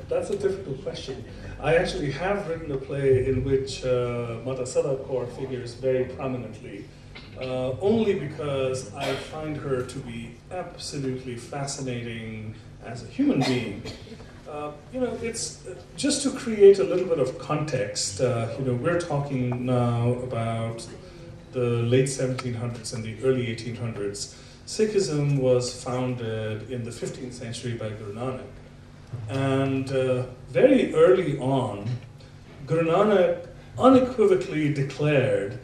That's a difficult question. I actually have written a play in which Mata Sadakaur figures very prominently, only because I find her to be absolutely fascinating as a human being. It's just to create a little bit of context. We're talking now about the late 1700s and the early 1800s. Sikhism was founded in the 15th century by Guru Nanak. And very early on, Guru Nanak unequivocally declared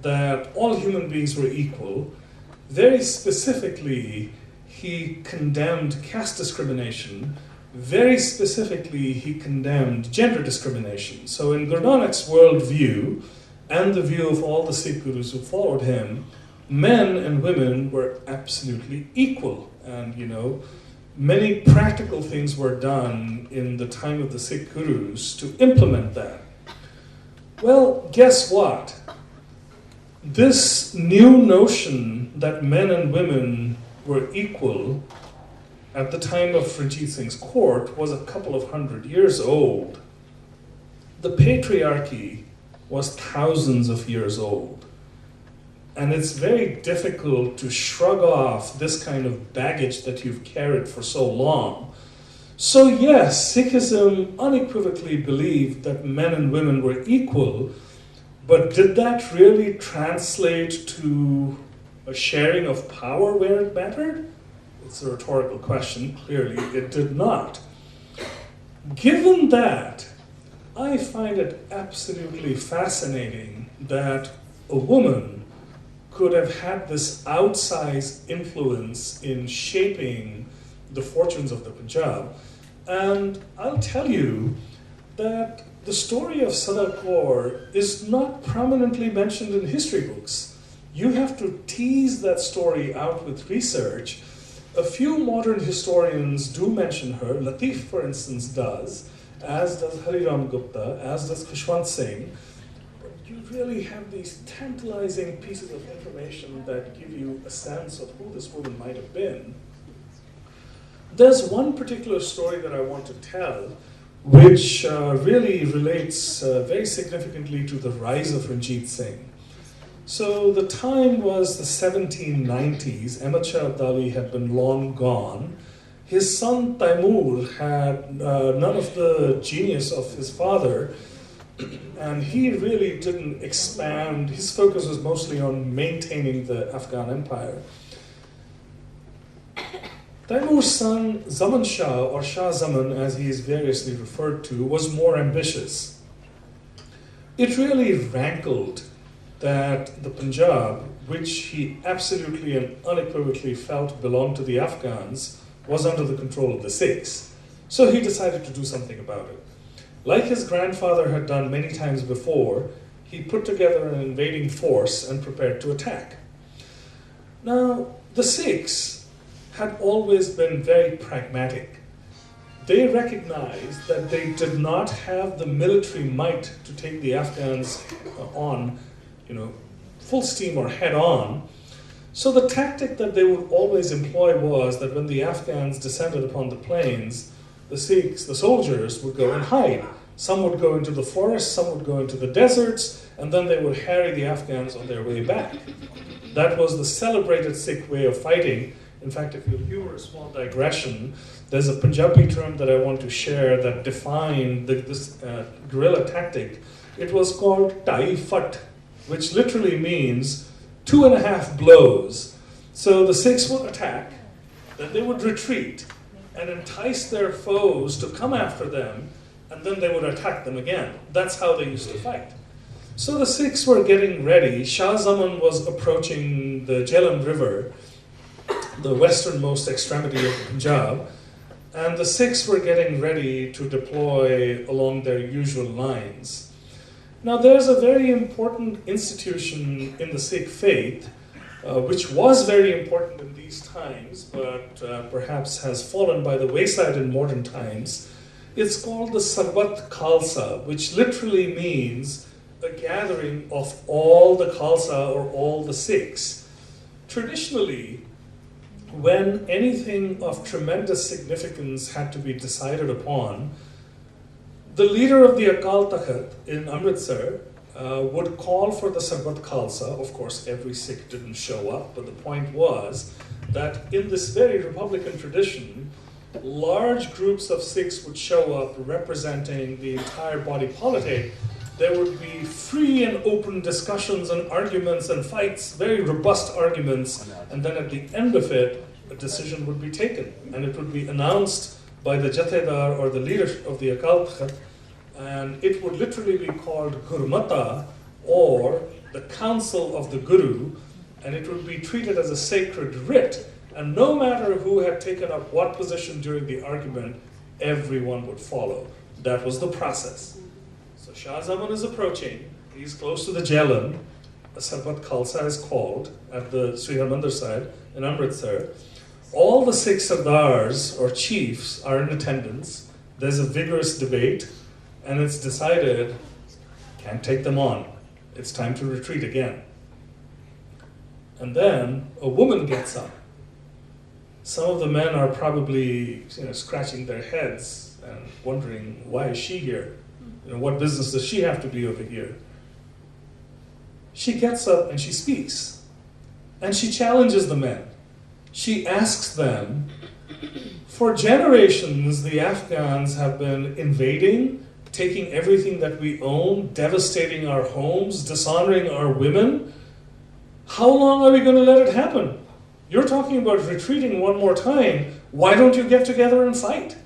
that all human beings were equal. Very specifically, he condemned caste discrimination. Very specifically, he condemned gender discrimination. So in Guru Nanak's worldview, and the view of all the Sikh gurus who followed him, men and women were absolutely equal. And, many practical things were done in the time of the Sikh gurus to implement that. Well, guess what? This new notion that men and women were equal at the time of Ranjit Singh's court was a couple of 100 years old. The patriarchy was thousands of years old. And it's very difficult to shrug off this kind of baggage that you've carried for so long. So yes, Sikhism unequivocally believed that men and women were equal, but did that really translate to a sharing of power where it mattered? It's a rhetorical question. Clearly, it did not. Given that, I find it absolutely fascinating that a woman could have had this outsized influence in shaping the fortunes of the Punjab. And I'll tell you that the story of Sadakaur is not prominently mentioned in history books. You have to tease that story out with research. A few modern historians do mention her. Latif, for instance, does, as does Hariram Gupta, as does Khushwant Singh. But you really have these tantalizing pieces of information that give you a sense of who this woman might have been. There's one particular story that I want to tell, which really relates very significantly to the rise of Ranjit Singh. So the time was the 1790s. Ahmad Shah Abdali had been long gone. His son Taimur had none of the genius of his father, and he really didn't expand. His focus was mostly on maintaining the Afghan empire. Taimur's son Zaman Shah, or Shah Zaman as he is variously referred to, was more ambitious. It really rankled that the Punjab, which he absolutely and unequivocally felt belonged to the Afghans, was under the control of the Sikhs. So he decided to do something about it. Like his grandfather had done many times before, he put together an invading force and prepared to attack. Now, the Sikhs had always been very pragmatic. They recognized that they did not have the military might to take the Afghans on, full steam or head on. So the tactic that they would always employ was that when the Afghans descended upon the plains, the Sikhs, the soldiers, would go and hide. Some would go into the forests, some would go into the deserts, and then they would harry the Afghans on their way back. That was the celebrated Sikh way of fighting. In fact, if you'll humor a small digression, there's a Punjabi term that I want to share that defined this guerrilla tactic. It was called Tai Fat, which literally means 2.5 blows. So the Sikhs would attack, then they would retreat and entice their foes to come after them, and then they would attack them again. That's how they used to fight. So the Sikhs were getting ready. Shah Zaman was approaching the Jhelum River, the westernmost extremity of the Punjab, and the Sikhs were getting ready to deploy along their usual lines. Now there's a very important institution in the Sikh faith, which was very important in these times, but perhaps has fallen by the wayside in modern times. It's called the Sarbat Khalsa, which literally means a gathering of all the Khalsa or all the Sikhs. Traditionally, when anything of tremendous significance had to be decided upon, the leader of the Akal Takht in Amritsar would call for the Sarbat Khalsa. Of course, every Sikh didn't show up, but the point was that in this very Republican tradition, large groups of Sikhs would show up representing the entire body politic. There would be free and open discussions and arguments and fights, very robust arguments, and then at the end of it, a decision would be taken, and it would be announced by the Jathedar or the leader of the Akal Takht, and it would literally be called Gurmata, or the Council of the Guru, and it would be treated as a sacred writ, and no matter who had taken up what position during the argument, everyone would follow. That was the process. So Shah Zaman is approaching, he's close to the Jhelum, a Sarbat Khalsa is called at the Sri Harmandir side in Amritsar. All the Sikh Sardars or chiefs are in attendance, there's a vigorous debate, and it's decided, can't take them on. It's time to retreat again. And then a woman gets up. Some of the men are probably scratching their heads and wondering, why is she here? What business does she have to be over here? She gets up and she speaks. And she challenges the men. She asks them, for generations the Afghans have been invading, taking everything that we own, devastating our homes, dishonoring our women. How long are we going to let it happen? You're talking about retreating one more time. Why don't you get together and fight?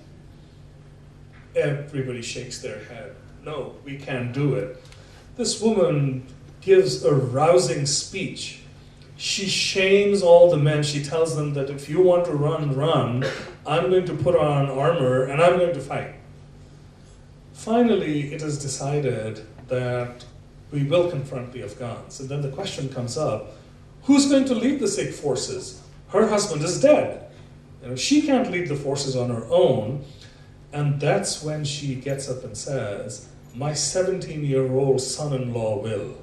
Everybody shakes their head. No, we can't do it. This woman gives a rousing speech. She shames all the men. She tells them that if you want to run, run. I'm going to put on armor and I'm going to fight. Finally, it is decided that we will confront the Afghans. And then the question comes up, who's going to lead the Sikh forces? Her husband is dead. She can't lead the forces on her own. And that's when she gets up and says, my 17-year-old son-in-law will.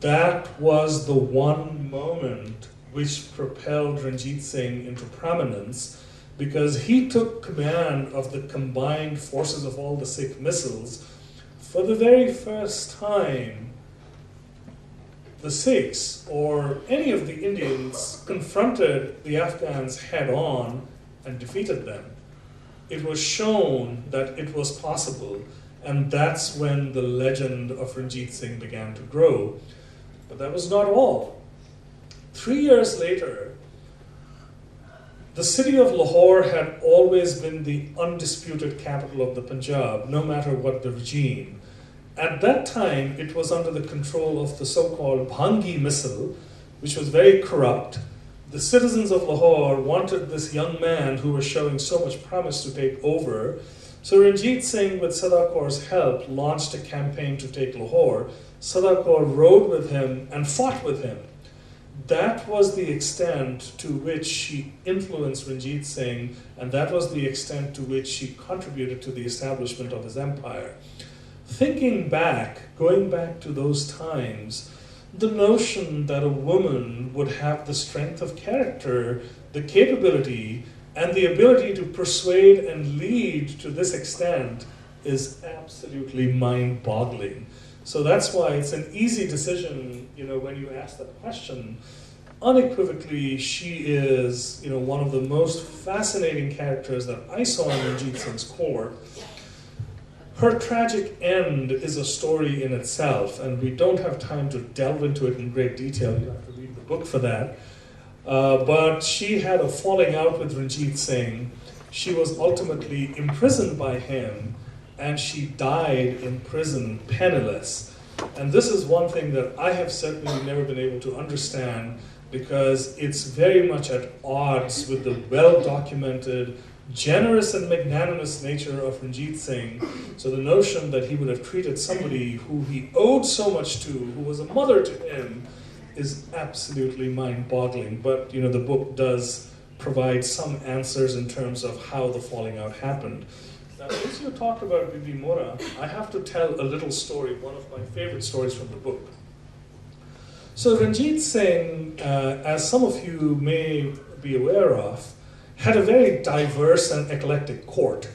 That was the one moment which propelled Ranjit Singh into prominence, because he took command of the combined forces of all the Sikh missiles. For the very first time, the Sikhs, or any of the Indians, confronted the Afghans head-on and defeated them. It was shown that it was possible, and that's when the legend of Ranjit Singh began to grow. But that was not all. 3 years later, the city of Lahore had always been the undisputed capital of the Punjab, no matter what the regime. At that time, it was under the control of the so-called Bhangi missile, which was very corrupt. The citizens of Lahore wanted this young man who was showing so much promise to take over. So Ranjit Singh, with Sada Kaur's help, launched a campaign to take Lahore. Sada Kaur rode with him and fought with him. That was the extent to which she influenced Ranjit Singh, and that was the extent to which she contributed to the establishment of his empire. Thinking back, going back to those times, the notion that a woman would have the strength of character, the capability, and the ability to persuade and lead to this extent is absolutely mind-boggling. So that's why it's an easy decision, when you ask that question. Unequivocally, she is, one of the most fascinating characters that I saw in Ranjit Singh's court. Her tragic end is a story in itself, and we don't have time to delve into it in great detail. You have to read the book for that. But she had a falling out with Ranjit Singh. She was ultimately imprisoned by him, and she died in prison penniless. And this is one thing that I have certainly never been able to understand, because it's very much at odds with the well-documented, generous and magnanimous nature of Ranjit Singh. So the notion that he would have treated somebody who he owed so much to, who was a mother to him, is absolutely mind-boggling. But the book does provide some answers in terms of how the falling out happened. Now, since you talked about Bibi Mora, I have to tell a little story, one of my favorite stories from the book. So Ranjit Singh, as some of you may be aware of, had a very diverse and eclectic court.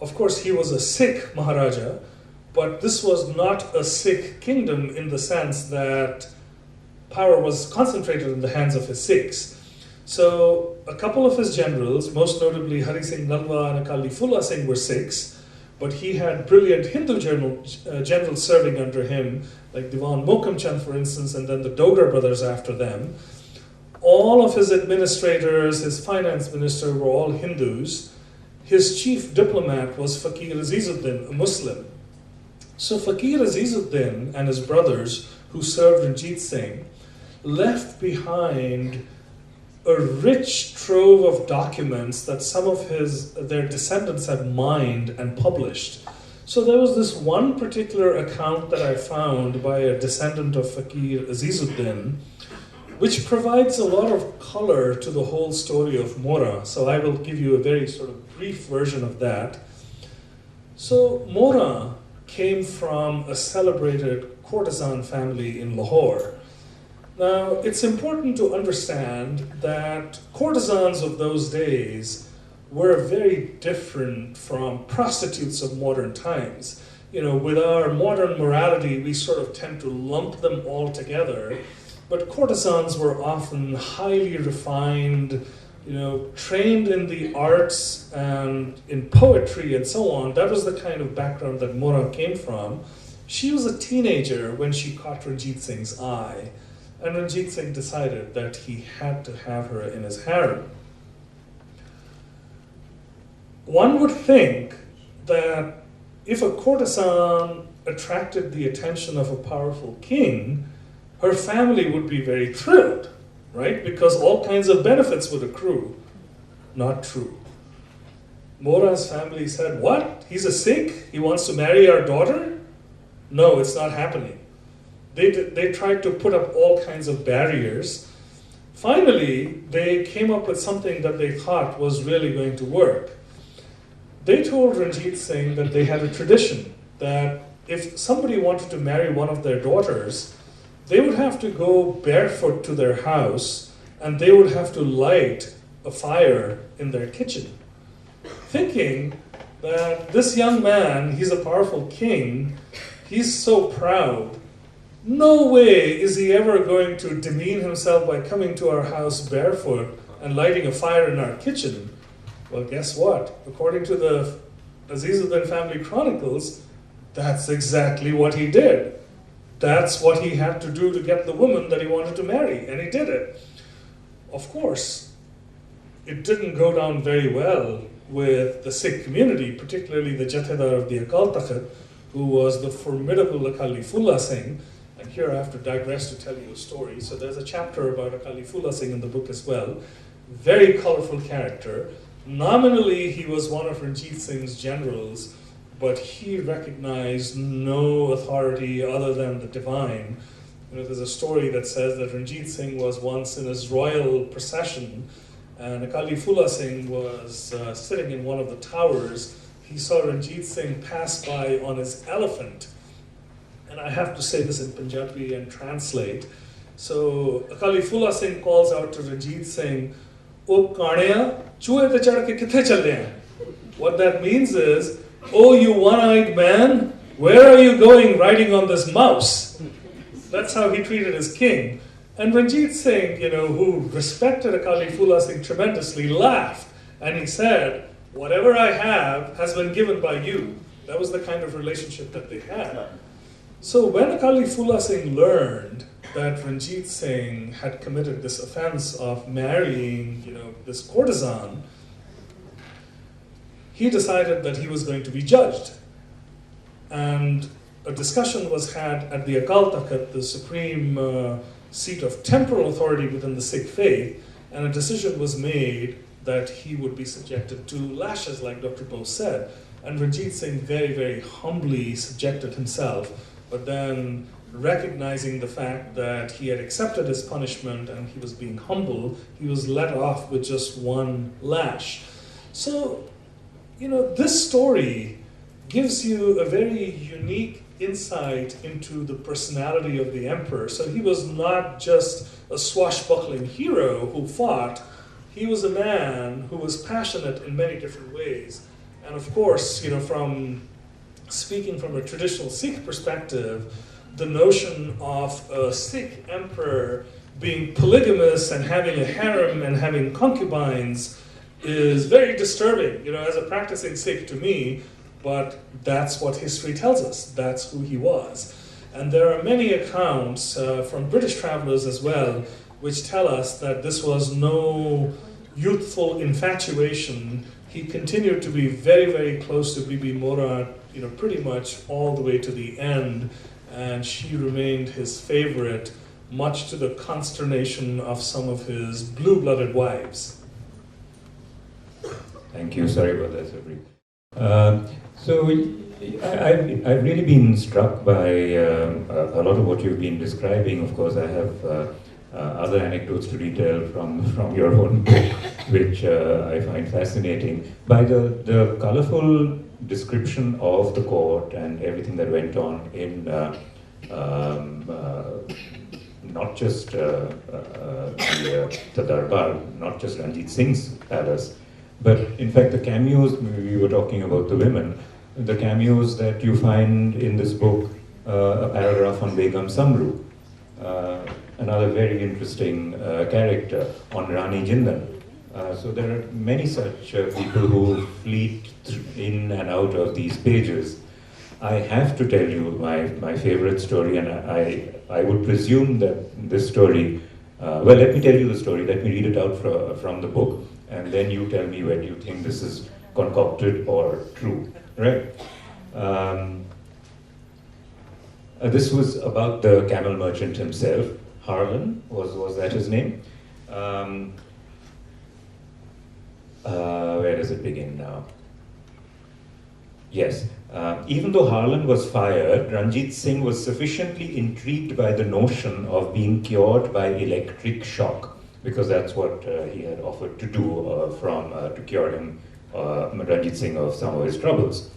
Of course, he was a Sikh Maharaja, but this was not a Sikh kingdom in the sense that power was concentrated in the hands of his Sikhs. So a couple of his generals, most notably Hari Singh Nalwa and Akali Fulla Singh, were Sikhs, but he had brilliant Hindu generals serving under him, like Diwan Mokam Chand, for instance, and then the Dogra brothers after them. All of his administrators, his finance minister, were all Hindus. His chief diplomat was Fakir Azizuddin, a Muslim. So Fakir Azizuddin and his brothers, who served Ranjit Singh, left behind a rich trove of documents that some of their descendants had mined and published. So there was this one particular account that I found by a descendant of Fakir Azizuddin, which provides a lot of color to the whole story of Mora. So I will give you a very sort of brief version of that. So Mora came from a celebrated courtesan family in Lahore. Now, it's important to understand that courtesans of those days were very different from prostitutes of modern times. You know, with our modern morality, we sort of tend to lump them all together, but courtesans were often highly refined, you know, trained in the arts and in poetry and so on. That was the kind of background that Mora came from. She was a teenager when she caught Ranjit Singh's eye. And Ranjit Singh decided that he had to have her in his harem. One would think that if a courtesan attracted the attention of a powerful king, her family would be very thrilled, right? Because all kinds of benefits would accrue. Not true. Mora's family said, "What? He's a Sikh? He wants to marry our daughter? No, it's not happening." They tried to put up all kinds of barriers. Finally, they came up with something that they thought was really going to work. They told Ranjit Singh that they had a tradition that if somebody wanted to marry one of their daughters, they would have to go barefoot to their house and they would have to light a fire in their kitchen, thinking that this young man, he's a powerful king, he's so proud, no way is he ever going to demean himself by coming to our house barefoot and lighting a fire in our kitchen. Well, guess what? According to the Azizuddin family chronicles, that's exactly what he did. That's what he had to do to get the woman that he wanted to marry, and he did it. Of course, it didn't go down very well with the Sikh community, particularly the Jathedar of the Akal Takht, who was the formidable Akali Fulla Singh. And here I have to digress to tell you a story. So there's a chapter about Akali Fulla Singh in the book as well. Very colorful character. Nominally, he was one of Ranjit Singh's generals, but he recognized no authority other than the divine. You know, there's a story that says that Ranjit Singh was once in his royal procession, and Akali Fulla Singh was sitting in one of the towers. He saw Ranjit Singh pass by on his elephant. And I have to say this in Punjabi and translate. So Akali Fulla Singh calls out to Ranjit Singh, "O Kaneya, chuhe te chad ke kithe challe hain?" What that means is, "Oh, you one-eyed man, where are you going riding on this mouse?" That's how he treated his king. And Ranjit Singh, you know, who respected Akali Fulla Singh tremendously, laughed. And he said, "Whatever I have has been given by you." That was the kind of relationship that they had. So when Akali Fulla Singh learned that Ranjit Singh had committed this offense of marrying, you know, this courtesan, he decided that he was going to be judged. And a discussion was had at the Akal Takht, the supreme seat of temporal authority within the Sikh faith, and a decision was made that he would be subjected to lashes, like Dr. Bose said. And Ranjit Singh very, very humbly subjected himself, but then recognizing the fact that he had accepted his punishment and he was being humble, he was let off with just one lash. So, you know, this story gives you a very unique insight into the personality of the emperor. So he was not just a swashbuckling hero who fought. he was a man who was passionate in many different ways. And of course, from speaking from a traditional Sikh perspective, the notion of a Sikh emperor being polygamous and having a harem and having concubines is very disturbing, as a practicing Sikh to me, but that's what history tells us. That's who he was. And there are many accounts from British travelers as well, which tell us that this was no youthful infatuation. He continued to be very, very close to Bibi Mora, pretty much all the way to the end, and she remained his favorite, much to the consternation of some of his blue-blooded wives. Thank you. Sorry about that, Sarbpreet. So I've really been struck by a lot of what you've been describing. Of course, I have other anecdotes to retell from your own book, which I find fascinating. By the colorful description of the court and everything that went on in not just the Darbar, not just Ranjit Singh's palace, but in fact the cameos, we were talking about the women, the cameos that you find in this book, a paragraph on Begum Samru, another very interesting character, on Rani Jindan. So there are many such people who fleet in and out of these pages. I have to tell you my favorite story, and I would presume that this story, well, let me tell you the story, let me read it out from the book, and then you tell me whether you think this is concocted or true, right? This was about the camel merchant himself. Harlan, was that his name? Where does it begin now? Yes. Even though Harlan was fired, Ranjit Singh was sufficiently intrigued by the notion of being cured by electric shock, because that's what he had offered to do to cure him, Ranjit Singh, of some of his troubles.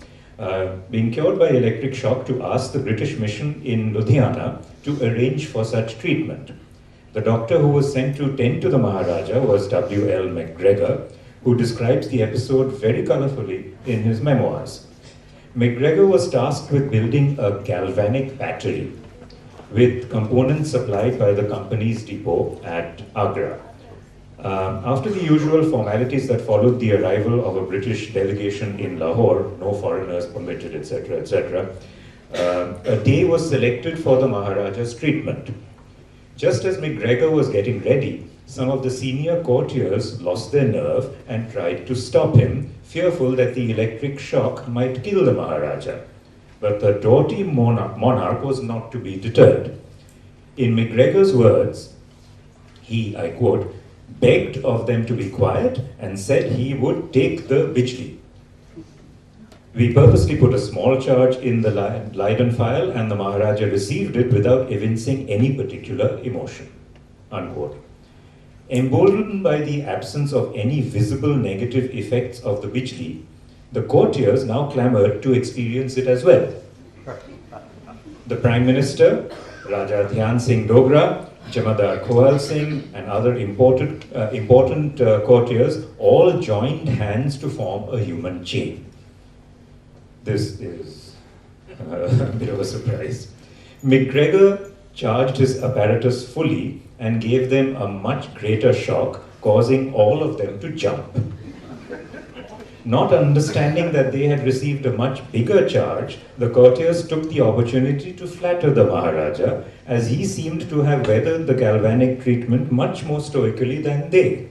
Being cured by electric shock, to ask the British mission in Ludhiana to arrange for such treatment. The doctor who was sent to tend to the Maharaja was W.L. McGregor, who describes the episode very colorfully in his memoirs. McGregor was tasked with building a galvanic battery with components supplied by the company's depot at Agra. After the usual formalities that followed the arrival of a British delegation in Lahore, no foreigners permitted, etc., etc., a day was selected for the Maharaja's treatment. Just as McGregor was getting ready, some of the senior courtiers lost their nerve and tried to stop him, fearful that the electric shock might kill the Maharaja. But the doughty monarch was not to be deterred. In McGregor's words, he, I quote, begged of them to be quiet and said he would take the bijli. We purposely put a small charge in the Leiden file, and the Maharaja received it without evincing any particular emotion, unquote. Emboldened by the absence of any visible negative effects of the bijli, the courtiers now clamored to experience it as well. The Prime Minister, Raja Dhyan Singh Dogra, Jamadar Khoal Singh, and other important courtiers all joined hands to form a human chain. This is a bit of a surprise. McGregor charged his apparatus fully and gave them a much greater shock, causing all of them to jump. Not understanding that they had received a much bigger charge, the courtiers took the opportunity to flatter the Maharaja, as he seemed to have weathered the galvanic treatment much more stoically than they.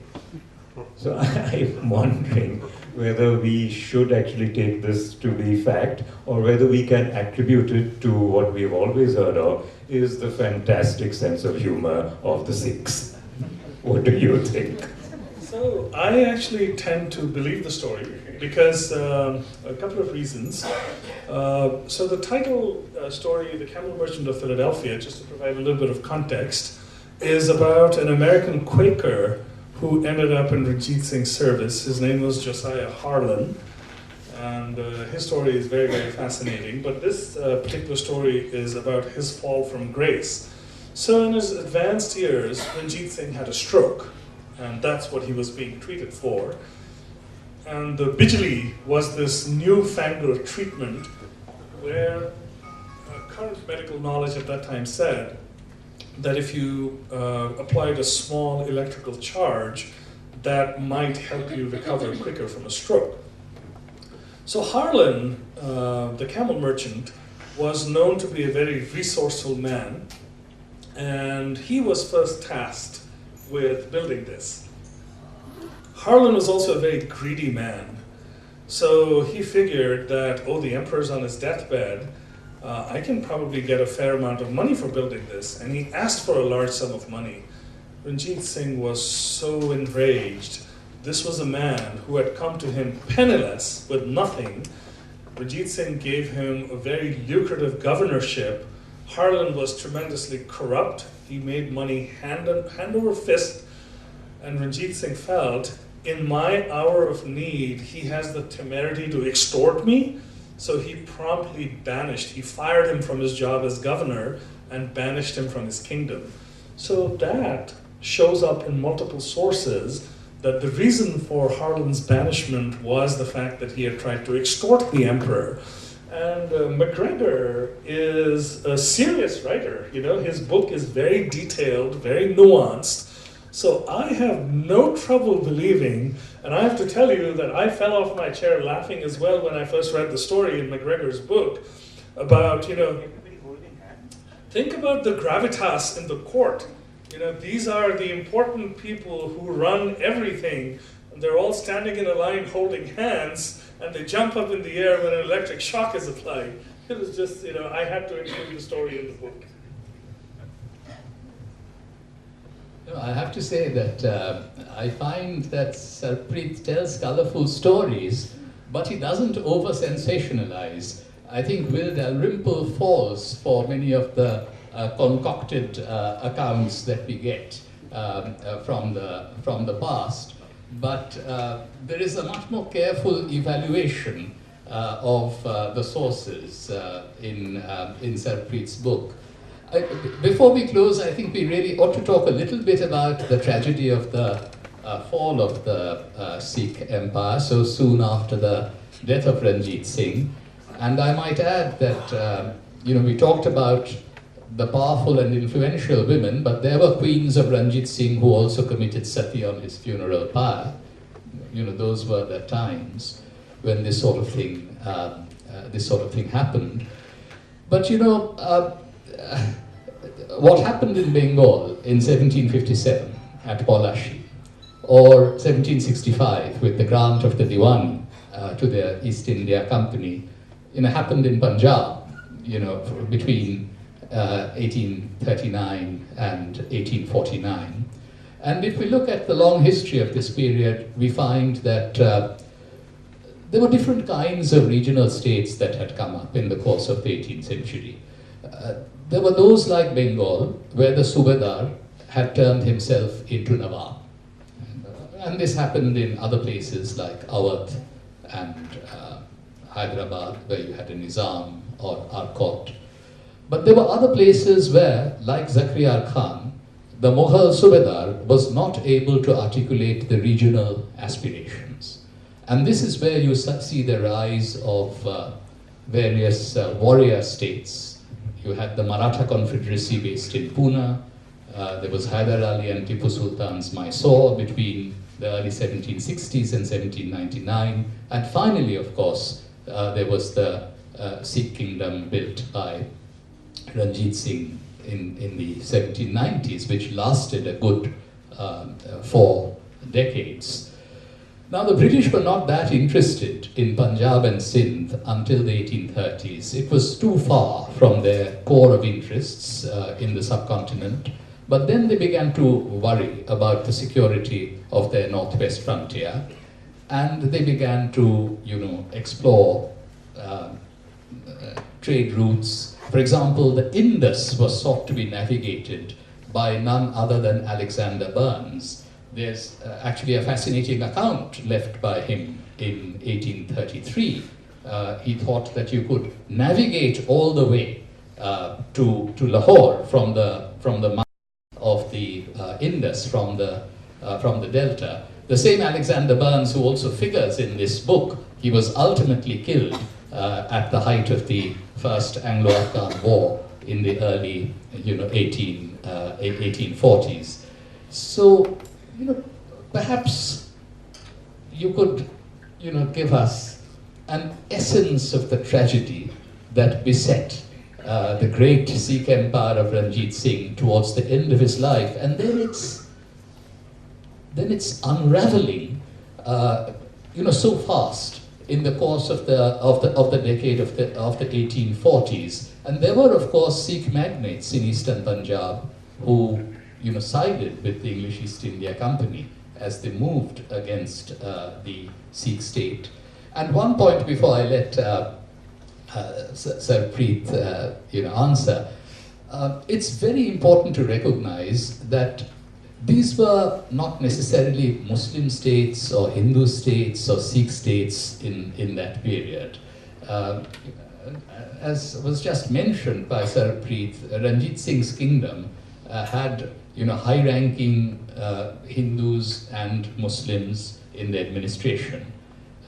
So I'm wondering whether we should actually take this to be fact, or whether we can attribute it to what we've always heard of, is the fantastic sense of humor of the Sikhs. What do you think? So I actually tend to believe the story because a couple of reasons. So the title story, The Camel Merchant of Philadelphia, just to provide a little bit of context, is about an American Quaker who ended up in Ranjit Singh's service. His name was Josiah Harlan, and his story is very, very fascinating. But this particular story is about his fall from grace. So in his advanced years, Ranjit Singh had a stroke, and that's what he was being treated for. And the Bijli was this newfangled treatment where current medical knowledge at that time said that if you applied a small electrical charge, that might help you recover quicker from a stroke. So Harlan, the camel merchant, was known to be a very resourceful man, and he was first tasked with building this. Harlan was also a very greedy man, so he figured that, oh, the emperor's on his deathbed, I can probably get a fair amount of money for building this, and he asked for a large sum of money. Ranjit Singh was so enraged. This was a man who had come to him penniless, with nothing. Ranjit Singh gave him a very lucrative governorship. Harlan was tremendously corrupt. He made money hand over fist. And Ranjit Singh felt, in my hour of need, he has the temerity to extort me. So he promptly he fired him from his job as governor and banished him from his kingdom. So that shows up in multiple sources, that the reason for Harlan's banishment was the fact that he had tried to extort the emperor. And MacGregor is a serious writer. You know, his book is very detailed, very nuanced. So I have no trouble believing, and I have to tell you that I fell off my chair laughing as well when I first read the story in MacGregor's book about, you know, think about the gravitas in the court. You know, these are the important people who run everything, and they're all standing in a line holding hands, and they jump up in the air when an electric shock is applied. It was just, you know, I had to include the story in the book. I have to say that I find that Sarbpreet tells colorful stories, but he doesn't over-sensationalize. I think Will Dalrymple falls for many of the concocted accounts that we get from the past. But there is a much more careful evaluation of the sources in Sarbpreet's book. Before we close, I think we really ought to talk a little bit about the tragedy of the fall of the Sikh Empire so soon after the death of Ranjit Singh. And I might add that, we talked about the powerful and influential women, but there were queens of Ranjit Singh who also committed sati on his funeral pyre. Those were the times when this sort of thing happened. But what happened in Bengal in 1757 at Polashi, or 1765 with the grant of the Diwan to the East India Company, happened in Punjab, between 1839 and 1849. And if we look at the long history of this period, we find that there were different kinds of regional states that had come up in the course of the 18th century. There were those like Bengal, where the Subedar had turned himself into Nawab. And this happened in other places like Awadh and Hyderabad, where you had a Nizam or Arcot. But there were other places where, like Zakriar Khan, the Mughal Subedar was not able to articulate the regional aspirations. And this is where you see the rise of various warrior states. You had the Maratha Confederacy based in Pune. There was Hyder Ali and Tipu Sultan's Mysore between the early 1760s and 1799. And finally, of course, there was the Sikh kingdom built by Ranjit Singh in the 1790s, which lasted a good 4 decades. Now, the British were not that interested in Punjab and Sindh until the 1830s. It was too far from their core of interests in the subcontinent. But then they began to worry about the security of their northwest frontier, and they began to, explore trade routes. For example, the Indus was sought to be navigated by none other than Alexander Burnes. There's actually a fascinating account left by him in 1833. He thought that you could navigate all the way to Lahore from the mouth of the Indus, from the from the Delta. The same Alexander Burns, who also figures in this book, he was ultimately killed at the height of the First Anglo-Afghan War in the early, 1840s. So, perhaps you could, give us an essence of the tragedy that beset the great Sikh empire of Ranjit Singh towards the end of his life, and then it's unraveling, so fast in the course of the decade of the 1840s. And there were, of course, Sikh magnates in eastern Punjab who, sided with the English East India Company as they moved against the Sikh state. And one point before I let Sarbpreet, answer, it's very important to recognize that these were not necessarily Muslim states or Hindu states or Sikh states in that period. As was just mentioned by Sarbpreet, Ranjit Singh's kingdom had high-ranking Hindus and Muslims in the administration.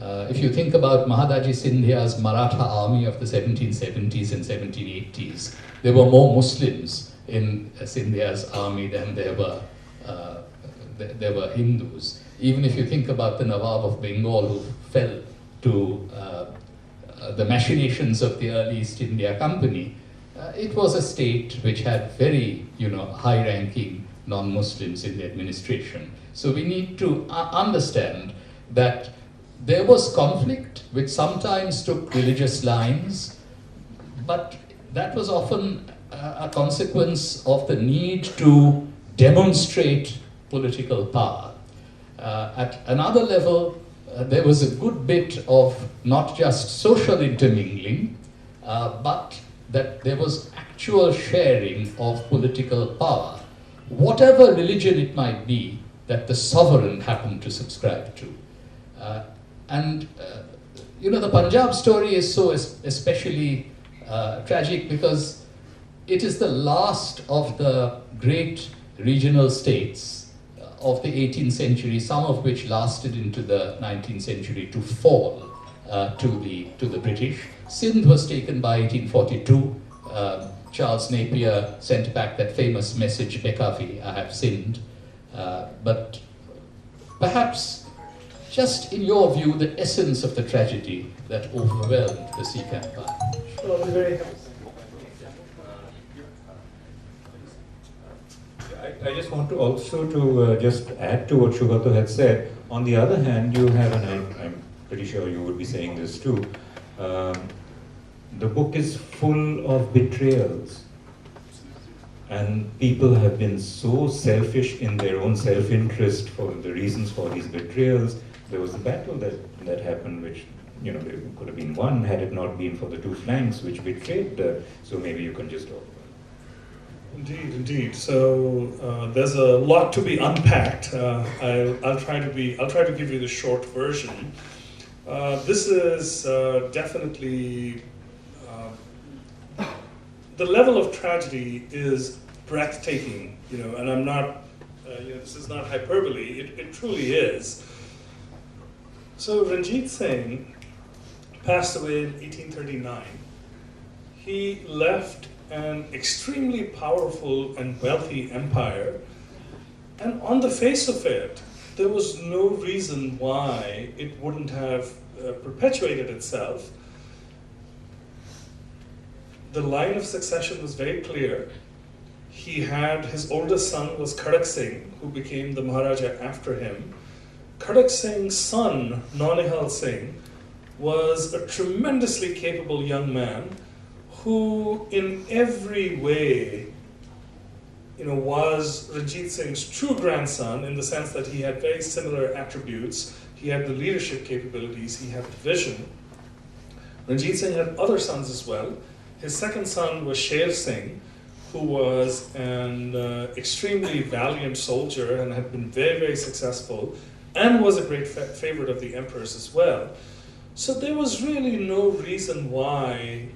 If you think about Mahadaji Scindia's Maratha army of the 1770s and 1780s, there were more Muslims in Scindia's army than there were Hindus. Even if you think about the Nawab of Bengal, who fell to the machinations of the early East India Company, it was a state which had very, high-ranking non-Muslims in the administration. So we need to understand that there was conflict which sometimes took religious lines, but that was often a consequence of the need to demonstrate political power. At another level, there was a good bit of not just social intermingling, but that there was actual sharing of political power, whatever religion it might be that the sovereign happened to subscribe to. The Punjab story is so especially tragic because it is the last of the great regional states of the 18th century, some of which lasted into the 19th century, to fall to the British. Sindh was taken by 1842. Charles Napier sent back that famous message, Bekafi, I have sinned. But perhaps, just in your view, the essence of the tragedy that overwhelmed the Sikh Empire. Sure, I'll be very happy. I just want to also to just add to what Sugata had said. On the other hand, you have, and I'm pretty sure you would be saying this too, the book is full of betrayals. And people have been so selfish in their own self-interest for the reasons for these betrayals. There was a battle that happened, which there could have been won had it not been for the two flanks which betrayed. So maybe you can just talk about it. Indeed. So there's a lot to be unpacked. I'll try to give you the short version. This is definitely the level of tragedy is breathtaking. And I'm not. This is not hyperbole. It truly is. So Ranjit Singh passed away in 1839. He left an extremely powerful and wealthy empire, and on the face of it, there was no reason why it wouldn't have perpetuated itself. The line of succession was very clear. He had, his oldest son was Khadak Singh, who became the Maharaja after him. Khadak Singh's son, Naunihal Singh, was a tremendously capable young man who in every way, was Ranjit Singh's true grandson, in the sense that he had very similar attributes. He had the leadership capabilities, he had the vision. Ranjit Singh had other sons as well. His second son was Sher Singh, who was an extremely valiant soldier and had been very, very successful, and was a great favorite of the emperor's as well. So there was really no reason why,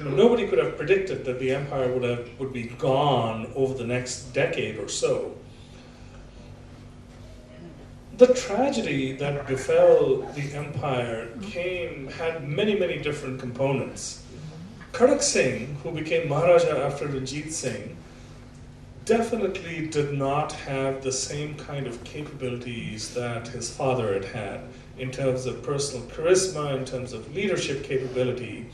nobody could have predicted that the empire would be gone over the next decade or so. The tragedy that befell the empire had many, many different components. Khadak Singh, who became Maharaja after Ranjit Singh, definitely did not have the same kind of capabilities that his father had had in terms of personal charisma, in terms of leadership capability.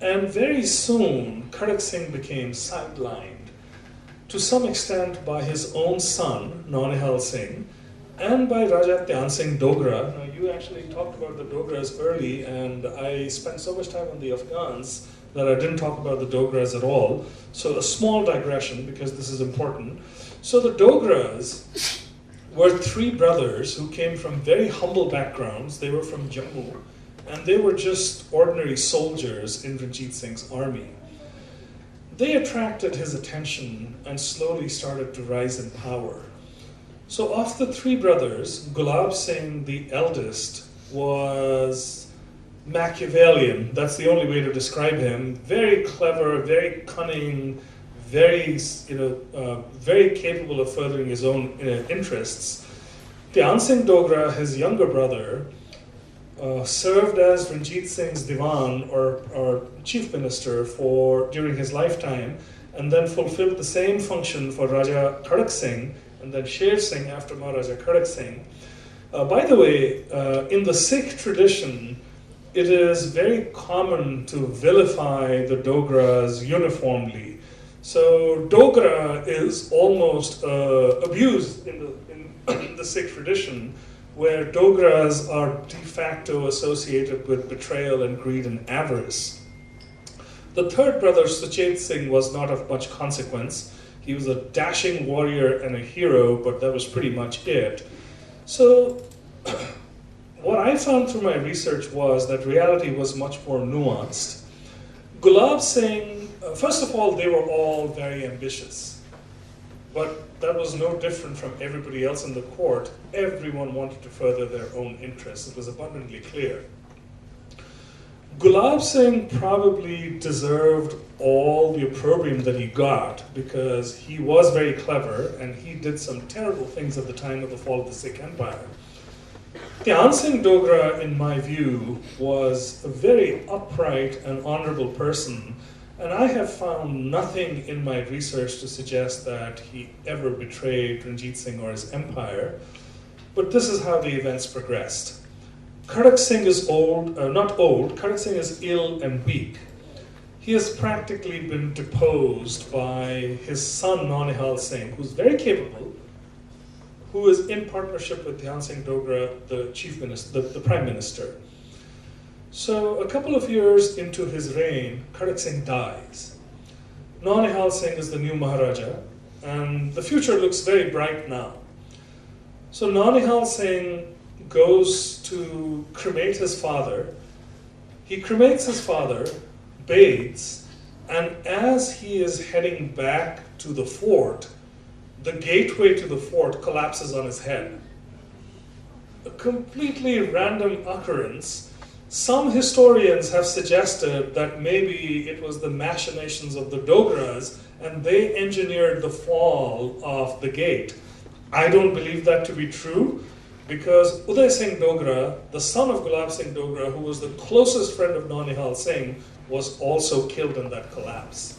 And very soon, Khadak Singh became sidelined to some extent by his own son, Naunihal Singh, and by Raja Dhyan Singh Dogra. Now, you actually talked about the Dogras early, and I spent so much time on the Afghans that I didn't talk about the Dogras at all. So a small digression, because this is important. So the Dogras were three brothers who came from very humble backgrounds. They were from Jammu, and they were just ordinary soldiers in Ranjit Singh's army. They attracted his attention and slowly started to rise in power. So of the three brothers, Gulab Singh, the eldest, was Machiavellian. That's the only way to describe him. Very clever, very cunning, very capable of furthering his own interests. Dhyan Singh Dogra, his younger brother, served as Ranjit Singh's Diwan or chief minister during his lifetime, and then fulfilled the same function for Raja Khadak Singh, and then Sher Singh after Maharaja Khadak Singh. By the way, in the Sikh tradition, it is very common to vilify the Dogras uniformly. So Dogra is almost abused in the Sikh tradition, where Dogras are de facto associated with betrayal and greed and avarice. The third brother, Suchet Singh, was not of much consequence. He was a dashing warrior and a hero, but that was pretty much it. So what I found through my research was that reality was much more nuanced. Gulab Singh, first of all, they were all very ambitious. But that was no different from everybody else in the court. Everyone wanted to further their own interests. It was abundantly clear. Gulab Singh probably deserved all the opprobrium that he got because he was very clever and he did some terrible things at the time of the fall of the Sikh Empire. Dhyan Singh Dogra, in my view, was a very upright and honorable person, and I have found nothing in my research to suggest that he ever betrayed Ranjit Singh or his empire, but this is how the events progressed. Khadak Singh is Khadak Singh is ill and weak. He has practically been deposed by his son Naunihal Singh, who's very capable, who is in partnership with Dhyan Singh Dogra, the chief minister, the prime minister. So a couple of years into his reign, Khadak Singh dies. Naunihal Singh is the new Maharaja, and the future looks very bright now. So Naunihal Singh goes to cremate his father. He cremates his father, bathes, and as he is heading back to the fort, the gateway to the fort collapses on his head. A completely random occurrence. Some historians have suggested that maybe it was the machinations of the Dogras and they engineered the fall of the gate. I don't believe that to be true because Uday Singh Dogra, the son of Gulab Singh Dogra, who was the closest friend of Naunihal Singh, was also killed in that collapse.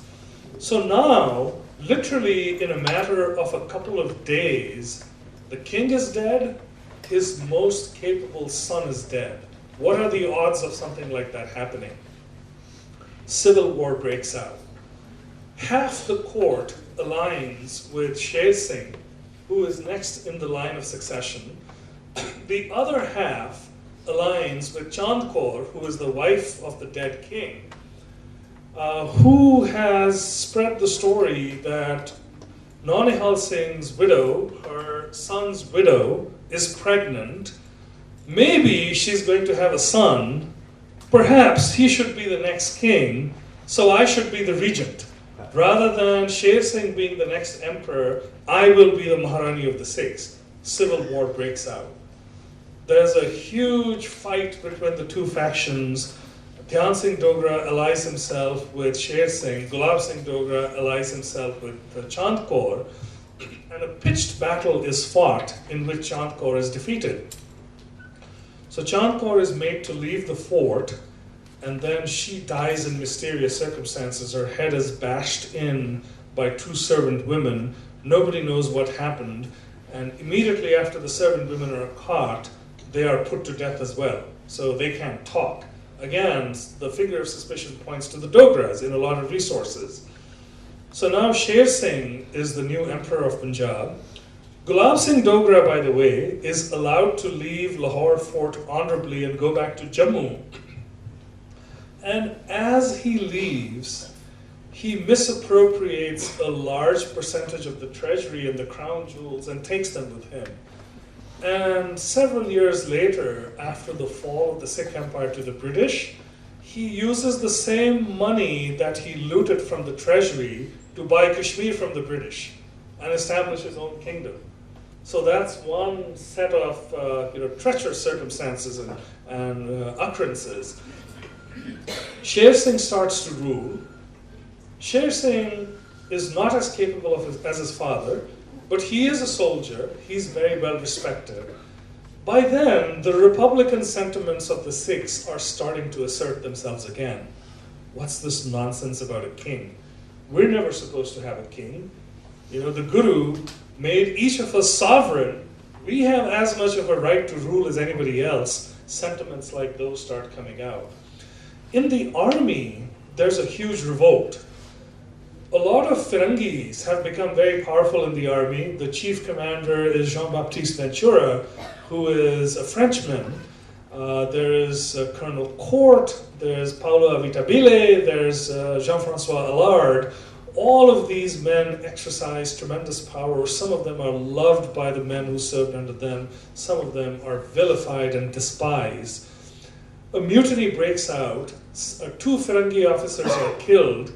So now, literally in a matter of a couple of days, the king is dead, his most capable son is dead. What are the odds of something like that happening? Civil war breaks out. Half the court aligns with Sher Singh, who is next in the line of succession. The other half aligns with Chand Kaur, who is the wife of the dead king, who has spread the story that Naunihal Singh's widow, her son's widow, is pregnant. Maybe she's going to have a son. Perhaps he should be the next king, so I should be the regent. Rather than Sher Singh being the next emperor, I will be the Maharani of the Sikhs. Civil war breaks out. There's a huge fight between the two factions. Dhyan Singh Dogra allies himself with Sher Singh. Gulab Singh Dogra allies himself with Chand Kaur. and a pitched battle is fought in which Chand Kaur is defeated. So Chand Kaur is made to leave the fort, and then she dies in mysterious circumstances. Her head is bashed in by two servant women. Nobody knows what happened, and immediately after the servant women are caught, they are put to death as well. So they can't talk. Again, the finger of suspicion points to the Dogras in a lot of resources. So now Sher Singh is the new emperor of Punjab. Gulab Singh Dogra, by the way, is allowed to leave Lahore fort honorably and go back to Jammu. And as he leaves, he misappropriates a large percentage of the treasury and the crown jewels and takes them with him. And several years later, after the fall of the Sikh Empire to the British, he uses the same money that he looted from the treasury to buy Kashmir from the British and establish his own kingdom. So that's one set of treacherous circumstances and occurrences. Sher Singh starts to rule. Sher Singh is not as capable as his father, but he is a soldier. He's very well respected. By then, the Republican sentiments of the Sikhs are starting to assert themselves again. What's this nonsense about a king? We're never supposed to have a king. The Guru made each of us sovereign. We have as much of a right to rule as anybody else. Sentiments like those start coming out. In the army, there's a huge revolt. A lot of Firangis have become very powerful in the army. The chief commander is Jean-Baptiste Ventura, who is a Frenchman. There is Colonel Court, there's Paulo Avitabile, there's Jean-Francois Allard. All of these men exercise tremendous power. Some of them are loved by the men who served under them. Some of them are vilified and despised. A mutiny breaks out. 2 Firangi officers are killed,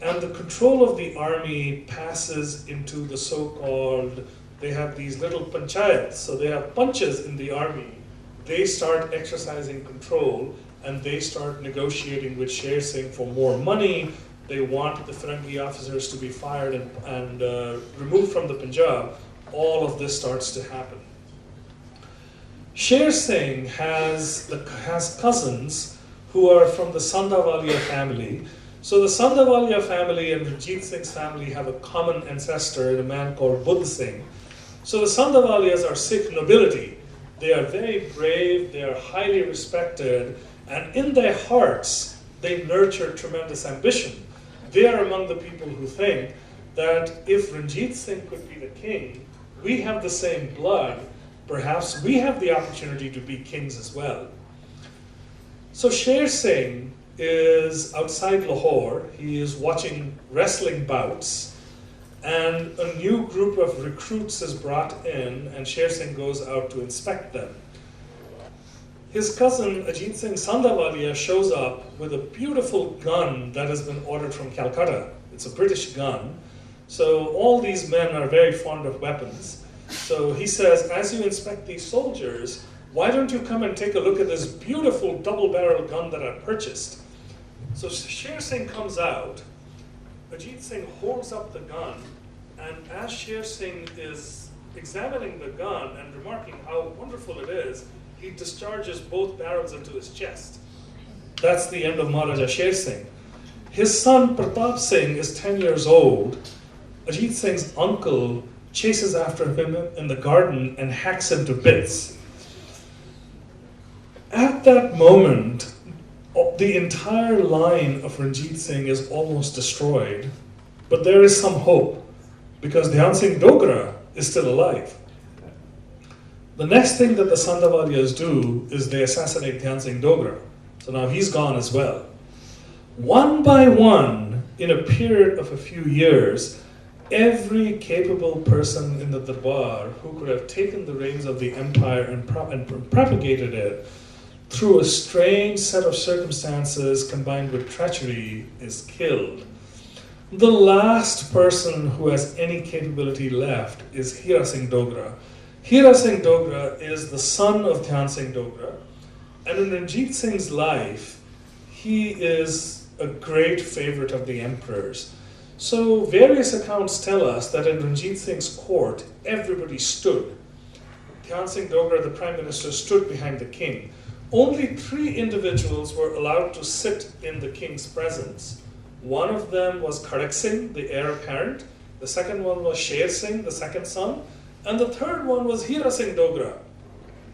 and the control of the army passes into the so-called, they have these little panchayats, so they have punches in the army. They start exercising control, and they start negotiating with Sher Singh for more money. They want the Firangi officers to be fired and removed from the Punjab. All of this starts to happen. Sher Singh has cousins who are from the Sandavalia family. So the Sandavalia family and Ranjit Singh's family have a common ancestor, a man called Budh Singh. So the Sandavalias are Sikh nobility. They are very brave, they are highly respected, and in their hearts, they nurture tremendous ambition. They are among the people who think that if Ranjit Singh could be the king, we have the same blood, perhaps we have the opportunity to be kings as well. So Sher Singh is outside Lahore. He is watching wrestling bouts, and a new group of recruits is brought in, and Sher Singh goes out to inspect them. His cousin Ajit Singh Sandavalia shows up with a beautiful gun that has been ordered from Calcutta. It's a British gun. So all these men are very fond of weapons. So he says, as you inspect these soldiers, why don't you come and take a look at this beautiful double-barrel gun that I purchased? So Sher Singh comes out, Ajit Singh holds up the gun, and as Sher Singh is examining the gun and remarking how wonderful it is, he discharges both barrels into his chest. That's the end of Maharaja Sher Singh. His son Pratap Singh is 10 years old. Ajit Singh's uncle chases after him in the garden and hacks him to bits. At that moment, the entire line of Ranjit Singh is almost destroyed, but there is some hope, because Dhyan Singh Dogra is still alive. The next thing that the Sandavalias do is they assassinate Dhyan Singh Dogra. So now he's gone as well. One by one, in a period of a few years, every capable person in the Darbar who could have taken the reins of the empire and propagated it through a strange set of circumstances combined with treachery is killed. The last person who has any capability left is Hira Singh Dogra. Hira Singh Dogra is the son of Dhyan Singh Dogra, and in Ranjit Singh's life, he is a great favorite of the emperors. So various accounts tell us that in Ranjit Singh's court, everybody stood. Dhyan Singh Dogra, the Prime Minister, stood behind the king. Only 3 individuals were allowed to sit in the king's presence. One of them was Khadak Singh, the heir apparent. The second one was Sher Singh, the second son. And the third one was Hira Singh Dogra,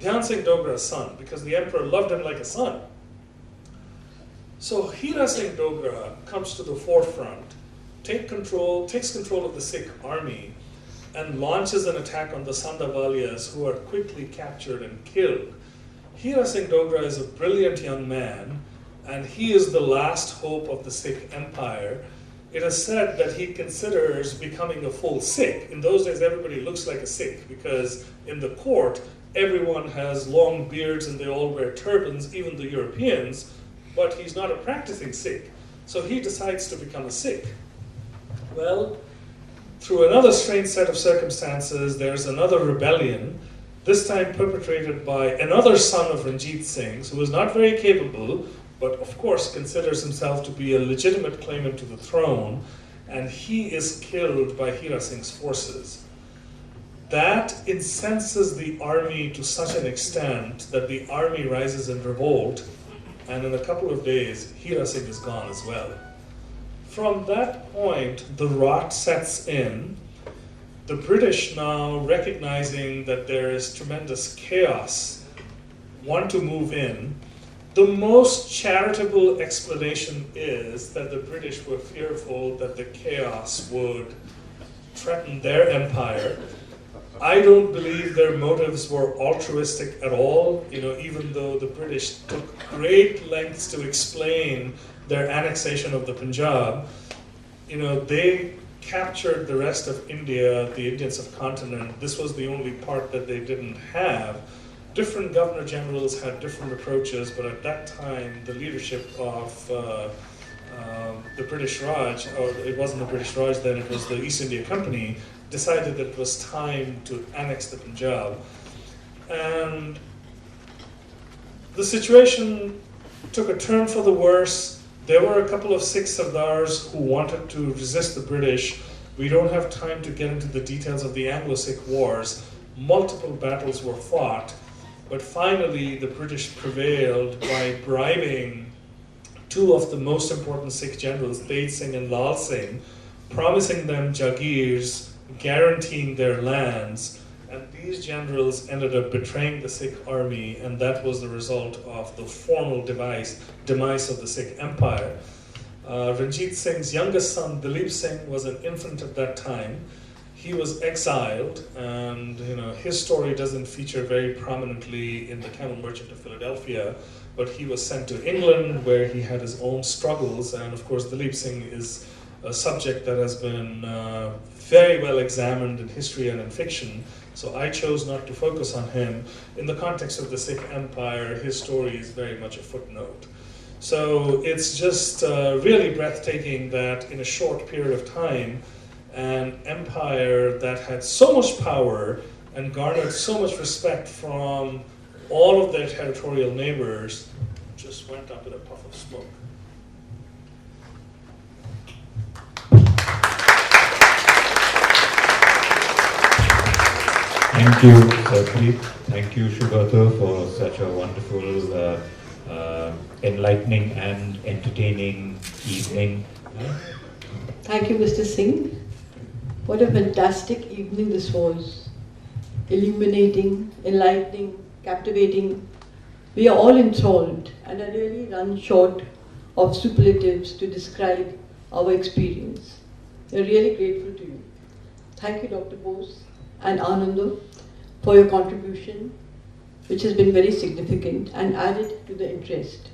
Dhyan Singh Dogra's son, because the emperor loved him like a son. So Hira Singh Dogra comes to the forefront, takes control of the Sikh army, and launches an attack on the Sandhavalias, who are quickly captured and killed. Hira Singh Dogra is a brilliant young man, and he is the last hope of the Sikh empire. It is said that he considers becoming a full Sikh. In those days, everybody looks like a Sikh, because in the court, everyone has long beards and they all wear turbans, even the Europeans, but he's not a practicing Sikh. So he decides to become a Sikh. Well, through another strange set of circumstances, there's another rebellion, this time perpetrated by another son of Ranjit Singh, who is not very capable, but of course considers himself to be a legitimate claimant to the throne, and he is killed by Hira Singh's forces. That incenses the army to such an extent that the army rises in revolt, and in a couple of days, Hira Singh is gone as well. From that point, the rot sets in. The British, now recognizing that there is tremendous chaos, want to move in. The most charitable explanation is that the British were fearful that the chaos would threaten their empire. I don't believe their motives were altruistic at all, even though the British took great lengths to explain their annexation of the Punjab. They captured the rest of India, the Indian subcontinent. This was the only part that they didn't have. Different governor generals had different approaches, but at that time, the leadership of the British Raj, or it wasn't the British Raj then, it was the East India Company, decided that it was time to annex the Punjab. And the situation took a turn for the worse. There were a couple of Sikh Sardars who wanted to resist the British. We don't have time to get into the details of the Anglo-Sikh wars. Multiple battles were fought, but finally the British prevailed by bribing 2 of the most important Sikh generals, Tej Singh and Lal Singh, promising them jagirs, guaranteeing their lands, and these generals ended up betraying the Sikh army, and that was the result of the formal demise of the Sikh empire. Ranjit Singh's youngest son, Dalip Singh, was an infant at that time. He was exiled, and his story doesn't feature very prominently in the Camel Merchant of Philadelphia, but he was sent to England where he had his own struggles, and of course Dalip Singh is a subject that has been very well examined in history and in fiction, so I chose not to focus on him. In the context of the Sikh Empire, his story is very much a footnote. So it's just really breathtaking that in a short period of time, an empire that had so much power and garnered so much respect from all of their territorial neighbors just went up in a puff of smoke. Thank you, Sarbpreet. Thank you, Sugata, for such a wonderful, enlightening and entertaining evening. Thank you, Mr. Singh. What a fantastic evening this was. Illuminating, enlightening, captivating. We are all enthralled, and I really run short of superlatives to describe our experience. We're really grateful to you. Thank you, Dr. Bose and Ananda, for your contribution, which has been very significant and added to the interest.